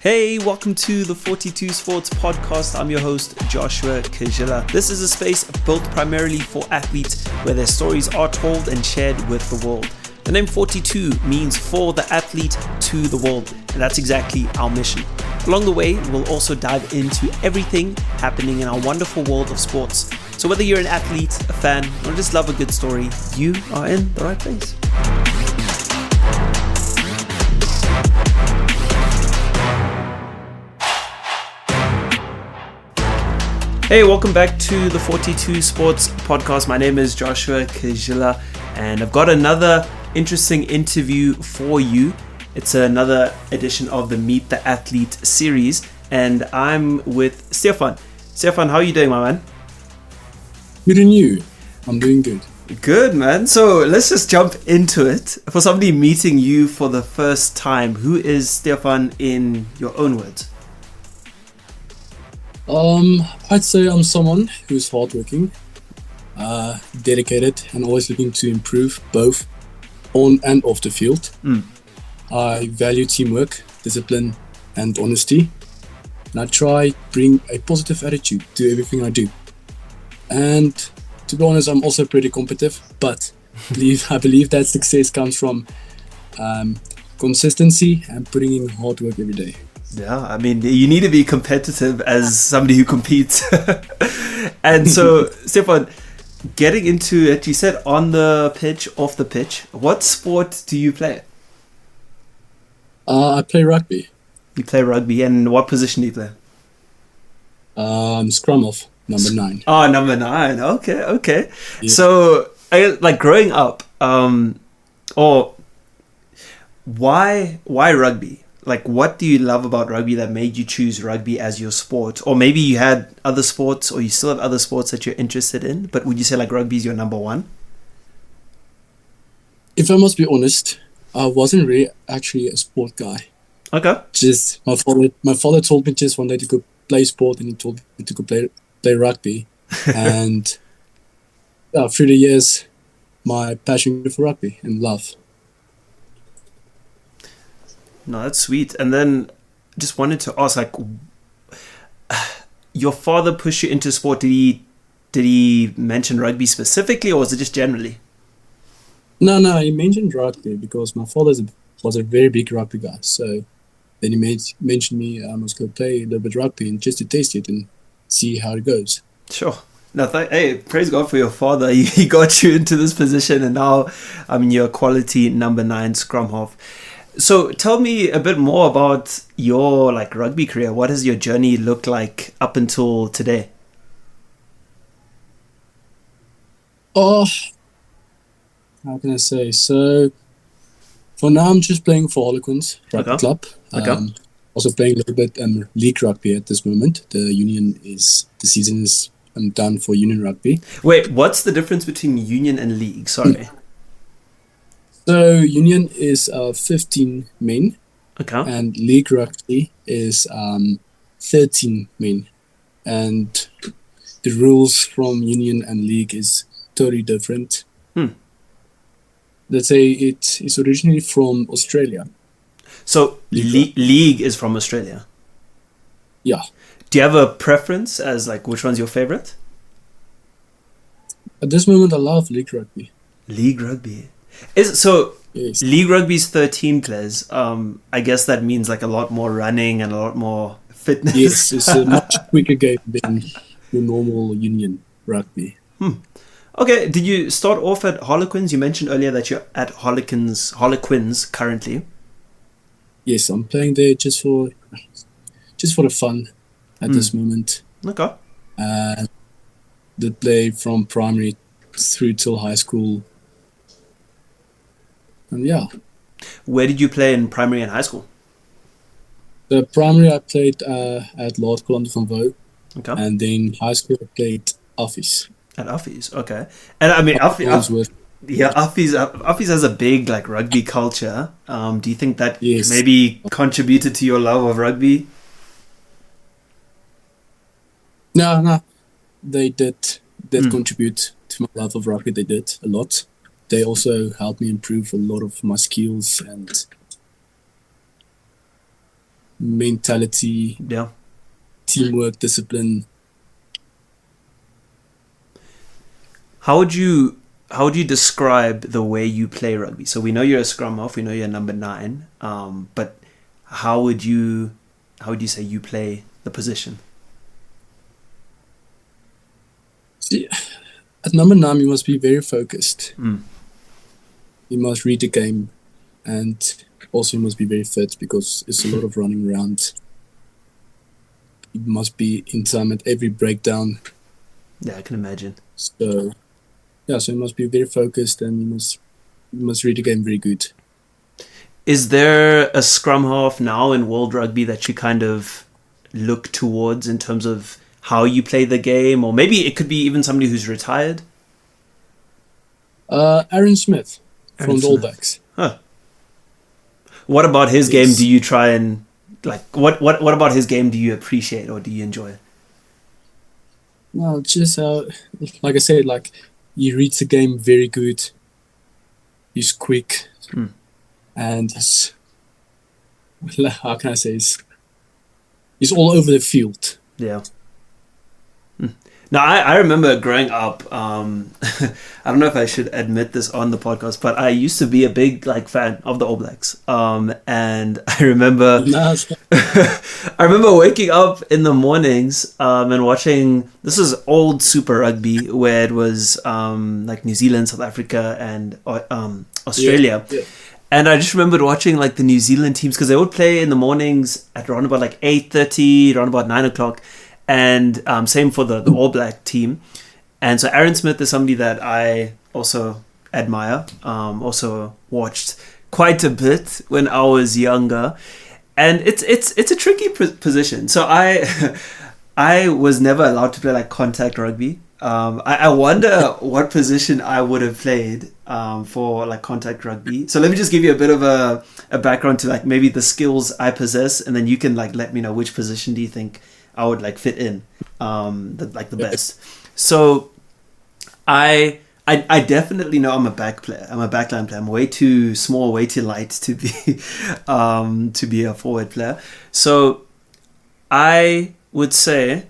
Hey, welcome to the 42 Sports Podcast. I'm your host, Joshua Kajila. This is a space built primarily for athletes where their stories are told and shared with the world. The name 42 means for the athlete to the world, and that's exactly our mission. Along the way, we'll also dive into everything happening in our wonderful world of sports. So whether you're an athlete, a fan, or just love a good story, you are in the right place. Hey, welcome back to the 42 Sports Podcast. My name is Joshua Kajila, and I've got another interesting interview for you. It's another edition of the Meet the Athlete series, and I'm with Stefan. Stefan, how are you doing, my man? Good, and you? I'm doing good. Good, man. So let's just jump into it. For somebody meeting you for the first time, who is Stefan in your own words? I'd say I'm someone who's hardworking, dedicated, and always looking to improve both on and off the field. I value teamwork, discipline, and honesty, and I try to bring a positive attitude to everything I do. And to be honest, I'm also pretty competitive, but I believe that success comes from consistency and putting in hard work every day. Yeah, I mean, you need to be competitive as somebody who competes. And so, Stefan, getting into it, you said on the pitch, off the pitch. What sport do you play? I play rugby. You play rugby, and what position do you play? Scrum-half, number 9. Oh, number 9. Okay. Yeah. So, like growing up, or why rugby? Like, what do you love about rugby that made you choose rugby as your sport? Or maybe you had other sports, or you still have other sports that you're interested in, but would you say like rugby is your number one? If I must be honest, I wasn't really actually a sport guy. Okay. Just my father told me just one day to go play sport, and he told me to go play rugby. And through the years, my passion for rugby and love. No, that's sweet. And then just wanted to ask, like, your father pushed you into sport. Did he mention rugby specifically, or was it just generally? No, he mentioned rugby because my father was a very big rugby guy. So then he mentioned me I must go play a little bit rugby and just to taste it and see how it goes. Sure. No, hey, praise God for your father. He got you into this position, and now you're a quality number 9 scrum half. So tell me a bit more about your rugby career. What has your journey looked like up until today? Oh, how can I say? So for now, I'm just playing for Harlequins rugby club. Also playing a little bit league rugby at this moment. The season is done for union rugby. Wait, what's the difference between union and league? Sorry. So union is 15 men, and league rugby is 13 men, and the rules from union and league is totally different. Let's say it's originally from Australia. So league is from Australia? Yeah. Do you have a preference as which one's your favorite? At this moment, I love league rugby. League rugby. Yes. League rugby's 13 players. I guess that means a lot more running and a lot more fitness. Yes, it's a much quicker game than the normal union rugby. Okay, did you start off at Harlequins? You mentioned earlier that you're at Harlequins currently. Yes, I'm playing there just for the fun at this moment. Okay. They play from primary through till high school. And yeah. Where did you play in primary and high school? The primary I played at Lord Colonel van Vaux. Okay. And then high school I played Office. At Office, okay. And I mean, Office has a big rugby culture. Do you think that maybe contributed to your love of rugby? No. They did contribute to my love of rugby. They did a lot. They also helped me improve a lot of my skills and mentality, Yeah. teamwork, discipline. How would you describe the way you play rugby? So we know you're a scrum-half, we know you're number 9, but how would you say you play the position? See, at number 9, you must be very focused. You must read the game, and also you must be very fit because it's a lot of running around. You must be in time at every breakdown. Yeah, I can imagine. So you must be very focused, and you must read the game very good. Is there a scrum half now in world rugby that you kind of look towards in terms of how you play the game, or maybe it could be even somebody who's retired? Aaron Smith from the All Smith. Blacks. Huh. What about his game do you try and like? What about his game do you appreciate or do you enjoy? Well, just like I said, like he reads the game very good. He's quick, and he's, how can I say, he's all over the field. Yeah. Now, I remember growing up, I don't know if I should admit this on the podcast, but I used to be a big fan of the All Blacks. And I remember waking up in the mornings and watching, this is old Super Rugby, where it was New Zealand, South Africa, and Australia. Yeah. And I just remembered watching the New Zealand teams, because they would play in the mornings at around about 8:30, around about 9 o'clock. And same for the All Black team. And so Aaron Smith is somebody that I also admire, also watched quite a bit when I was younger. And it's a tricky position. So I was never allowed to play contact rugby. I wonder what position I would have played for contact rugby. So let me just give you a bit of a background to maybe the skills I possess, and then you can let me know which position do you think I would fit in the best. So I definitely know I'm a back player. I'm a backline player. I'm way too small, way too light to be a forward player. So I would say,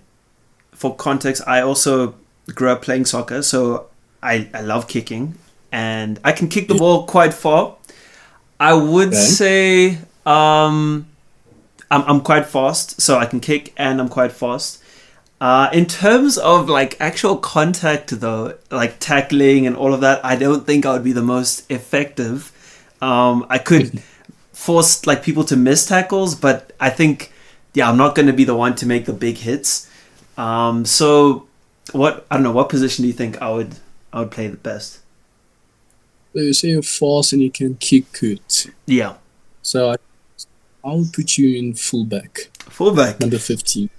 for context, I also grew up playing soccer. So I love kicking, and I can kick the ball quite far. I would say I'm quite fast, so I can kick and I'm quite fast. In terms of actual contact though, tackling and all of that, I don't think I would be the most effective. I could force people to miss tackles, but I think, I'm not going to be the one to make the big hits. So what position do you think I would play the best? So you say you're fast and you can kick good. Yeah. So I'll put you in fullback. Fullback. Number 15.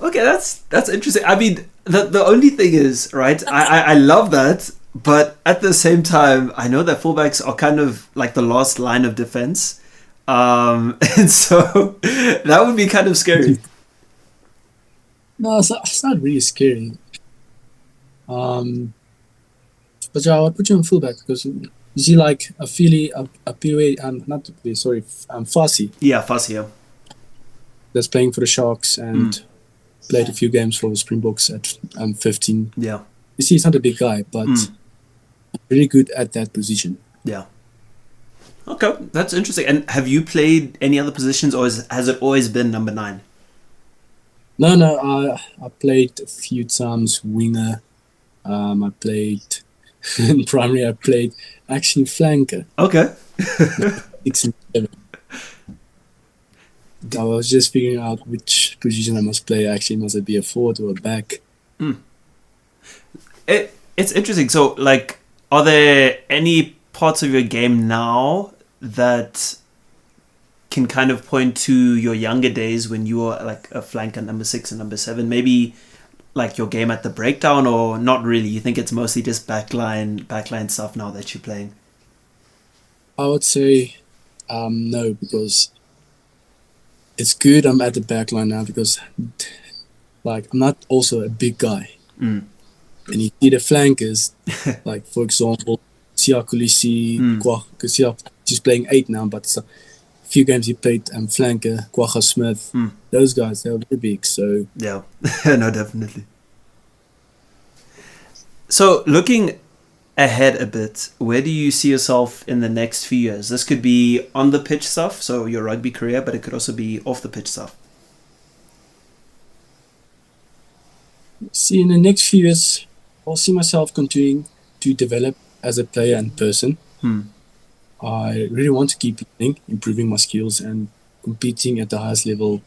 Okay, that's interesting. I mean, the only thing is, right, I love that, but at the same time, I know that fullbacks are kind of the last line of defense. And so that would be kind of scary. No, it's not really scary. But I'll put you in fullback because you see, Fassi. Yeah, Fassi, yeah. That's playing for the Sharks and played a few games for the Springboks at 15. Yeah. You see, he's not a big guy, but really good at that position. Yeah. Okay, that's interesting. And have you played any other positions, or has it always been number 9? No. I played a few times winger. I played in primary. I played actually flanker. Okay. 6 and 7. I was just figuring out which position I must play. Actually, must it be a forward or a back? It's interesting. So, are there any parts of your game now that can kind of point to your younger days when you were a flanker, number 6 and number 7? Maybe your game at the breakdown, or not really? You think it's mostly just backline stuff now that you're playing? I would say no, because it's good I'm at the back line now, because I'm not also a big guy. And you see the flankers, for example, Siya Kolisi, because she's playing 8 now, but few games he played, flanker, Quagga Smith, those guys, they were very big. So yeah, no, definitely. So looking ahead a bit, where do you see yourself in the next few years? This could be on the pitch stuff, so your rugby career, but it could also be off the pitch stuff. See, in the next few years, I'll see myself continuing to develop as a player and person. I really want to keep learning, improving my skills, and competing at the highest level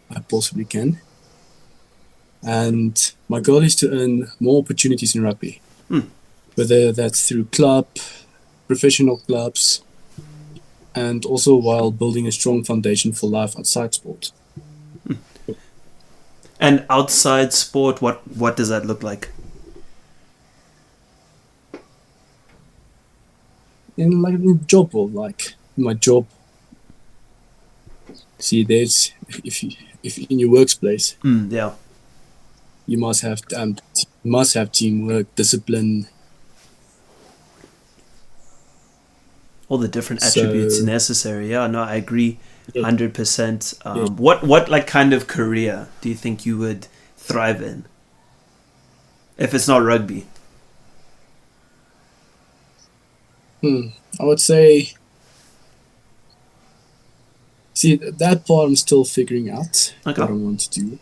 I possibly can. And my goal is to earn more opportunities in rugby, whether that's through professional clubs, and also while building a strong foundation for life outside sport. And outside sport, what does that look like? In like in job world, like my job. See, there's if in your workplace, Yeah, you must have teamwork, discipline, all the different attributes necessary. Yeah, no, I agree, 100%. Yeah. What like kind of career do you think you would thrive in if it's not rugby? I would say. See, that part I'm still figuring out what I want to do.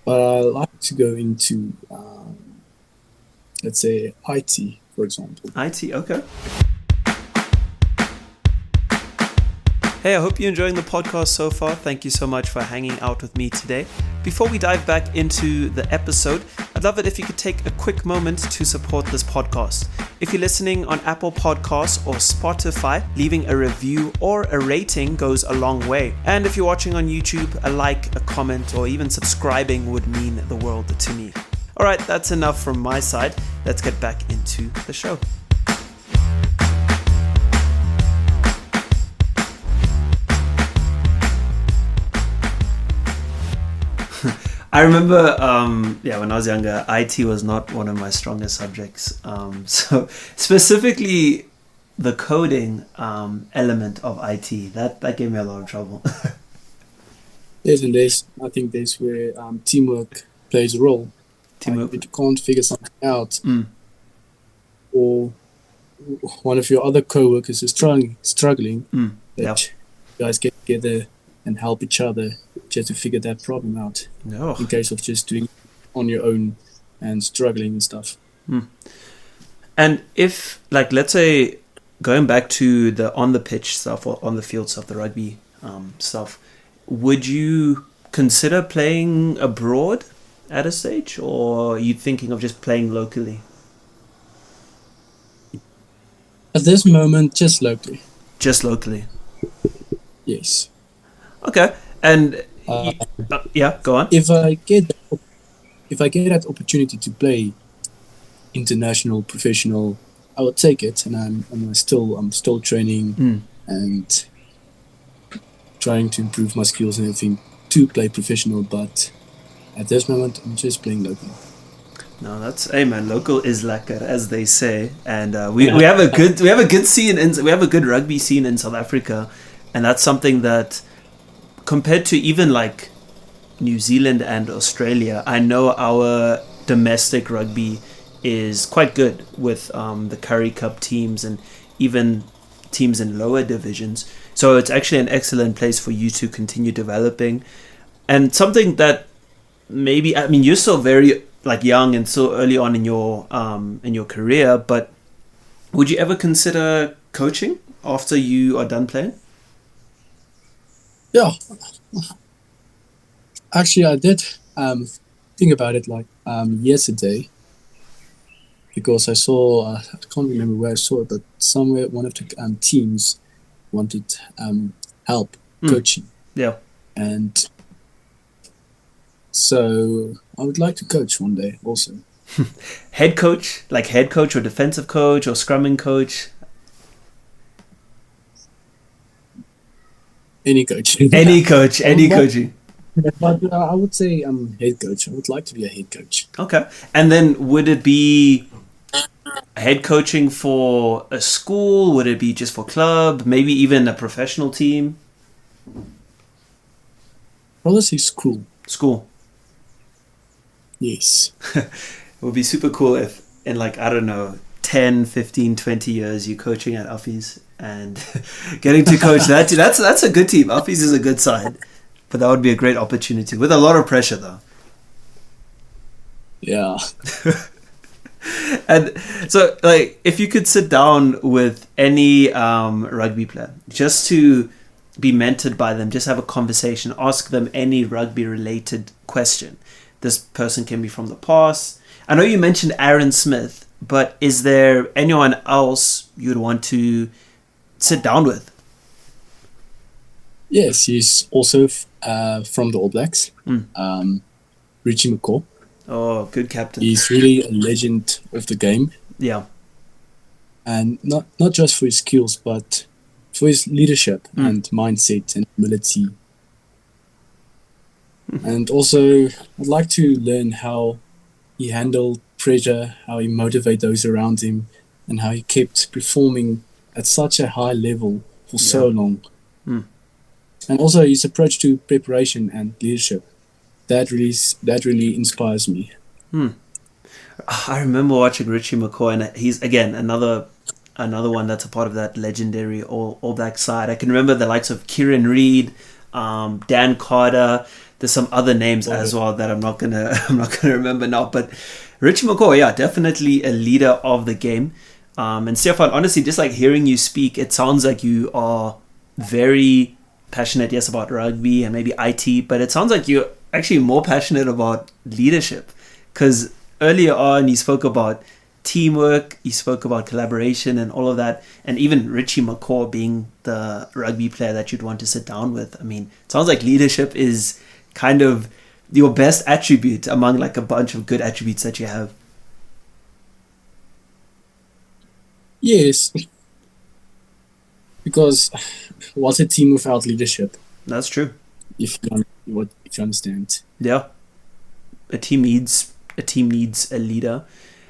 But I like to go into, let's say, IT, for example. IT, okay. Hey, I hope you're enjoying the podcast so far. Thank you so much for hanging out with me today. Before we dive back into the episode, I'd love it if you could take a quick moment to support this podcast. If you're listening on Apple Podcasts or Spotify, leaving a review or a rating goes a long way. And if you're watching on YouTube, a like, a comment, or even subscribing would mean the world to me. All right, that's enough from my side. Let's get back into the show. I remember, when I was younger, IT was not one of my strongest subjects. So specifically, the coding element of IT, that gave me a lot of trouble. I think there's where teamwork plays a role. Teamwork. If you can't figure something out, or one of your other co-workers is struggling, that you guys get together and help each other just to figure that problem out. No. In case of just doing it on your own and struggling and stuff. And if, like, let's say, going back to the on the pitch stuff or on the field stuff, the rugby stuff, would you consider playing abroad at a stage, or are you thinking of just playing locally? At this moment, just locally. Just locally. Yes. Okay. And yeah, go on. If I get that opportunity to play international, professional, I would take it. And I'm still training and trying to improve my skills and everything to play professional. But at this moment, I'm just playing local. No, hey man, local is lekker, as they say, and we have a good scene we have a good rugby scene in South Africa, and that's something that, compared to even like New Zealand and Australia, I know our domestic rugby is quite good with the Currie Cup teams and even teams in lower divisions. So it's actually an excellent place for you to continue developing, and something that maybe, I mean, you're still very like young and so early on in your career, but would you ever consider coaching after you are done playing? Yeah, actually, I did think about it like yesterday, because I saw, I can't remember where I saw it, but somewhere one of the teams wanted help coaching. Yeah. And so I would like to coach one day also. Head coach or defensive coach or scrumming coach? Any coach. Any coaching. But I would say head coach. I would like to be a head coach. Okay. And then would it be head coaching for a school? Would it be just for club? Maybe even a professional team? Probably say school. School. Yes. It would be super cool if in like, I don't know, 10, 15, 20 years you're coaching at Uffies and getting to coach that team. That's a good team. Uffies is a good side. But that would be a great opportunity with a lot of pressure though. Yeah. And so, like, if you could sit down with any rugby player just to be mentored by them, just have a conversation, ask them any rugby-related question. This person can be from the past. I know you mentioned Aaron Smith, but is there anyone else you'd want to sit down with? Yes, he's also from the All Blacks. Richie McCaw. Oh, good captain. He's really a legend of the game. Yeah. And not just for his skills, but for his leadership and mindset and humility. And also, I'd like to learn how he handled pressure, how he motivated those around him, and how he kept performing at such a high level for so long. And also his approach to preparation and leadership. That really inspires me. I remember watching Richie McCaw, and he's again another one that's a part of that legendary All Black side. I can remember the likes of Kieran Reid, Dan Carter. There's some other names as well that I'm not gonna remember now. But Richie McCaw, yeah, definitely a leader of the game. And Stefan, honestly, just like hearing you speak, it sounds like you are very passionate, yes, about rugby and maybe IT, but it sounds like you're actually more passionate about leadership, because earlier on you spoke about teamwork, you spoke about collaboration and all of that, and even Richie McCaw being the rugby player that you'd want to sit down with. I mean, it sounds like leadership is kind of your best attribute among like a bunch of good attributes that you have. Yes, because what's a team without leadership? That's true. If you understand. Yeah, a team needs a leader.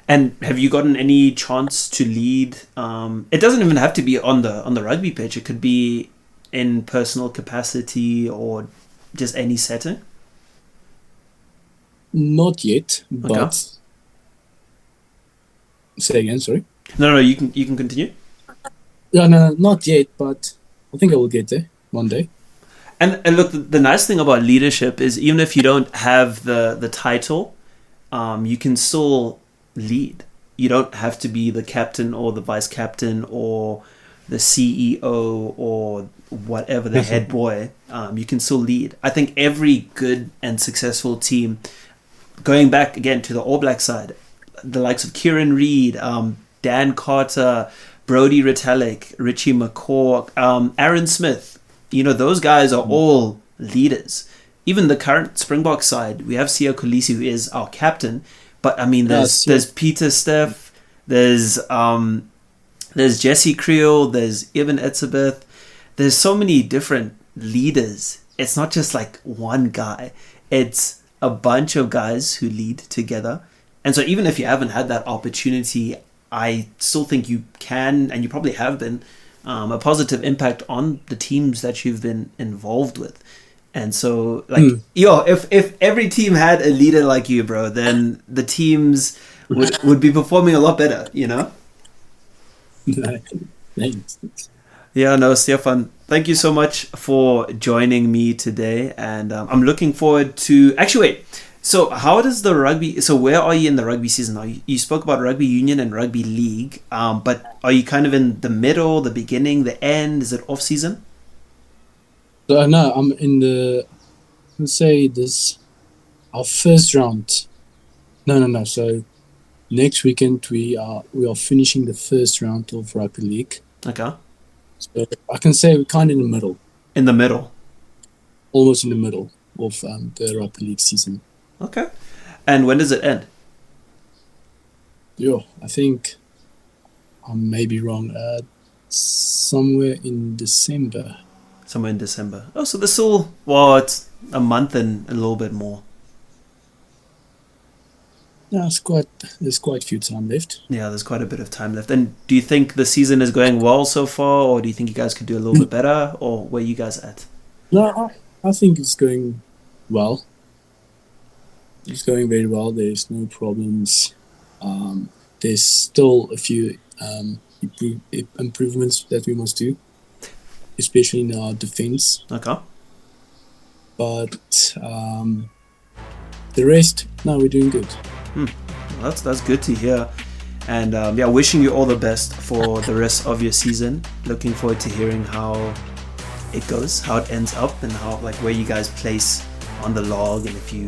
And have you gotten any chance to lead? It doesn't even have to be on the rugby pitch. It could be in personal capacity or just any setting. Not yet, but say again. Sorry. No, you can continue. Yeah, no, not yet, but I think I will get there one day. And look, the nice thing about leadership is even if you don't have the title, you can still lead. You don't have to be the captain or the vice captain or the CEO or whatever, the head boy. You can still lead. I think every good and successful team, going back again to the All Black side, the likes of Kieran Reid, Dan Carter, Brodie Retallick, Richie McCaw, Aaron Smith, those guys are all leaders. Even the current Springbok side, we have Siya Kolisi, who is our captain. But I mean, there's Peter Steff, there's Jesse Creel, there's Ibn Etzebeth. There's so many different leaders. It's not just like one guy. It's a bunch of guys who lead together. And so even if you haven't had that opportunity, I still think you can, and you probably have been, a positive impact on the teams that you've been involved with. And so, if every team had a leader like you, bro, then the teams would be performing a lot better, Thanks. Yeah, no, Stefan, thank you so much for joining me today. And I'm looking forward to... Actually, wait. So how does the rugby... So where are you in the rugby season now? You spoke about rugby union and rugby league, but are you kind of in the middle, the beginning, the end? Is it off-season? So no, I'm in the... Let's say this... Our first round. No. So next weekend we are finishing the first round of rugby league. Okay. So I can say we're kind of in the middle. In the middle? Almost in the middle of the rugby league season. Okay. And when does it end? Yeah, I think I may be wrong. Somewhere in December. Somewhere in December. Oh, so there's still, it's a month and a little bit more. Yeah, there's quite a few time left. Yeah, there's quite a bit of time left. And do you think the season is going well so far, or do you think you guys could do a little bit better, or where are you guys at? No, I think it's going well. It's going very well. There's no problems. There's still a few improvements that we must do, especially in our defense. Okay. But the rest, no, we're doing good. That's good to hear. And yeah, wishing you all the best for the rest of your season. Looking forward to hearing how it goes, how it ends up, and how, like, where you guys place on the log and if you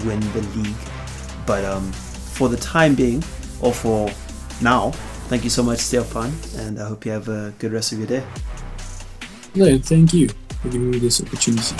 win the league. But for the time being, or for now, thank you so much, Stefan, and I hope you have a good rest of your day. Yeah, thank you for giving me this opportunity.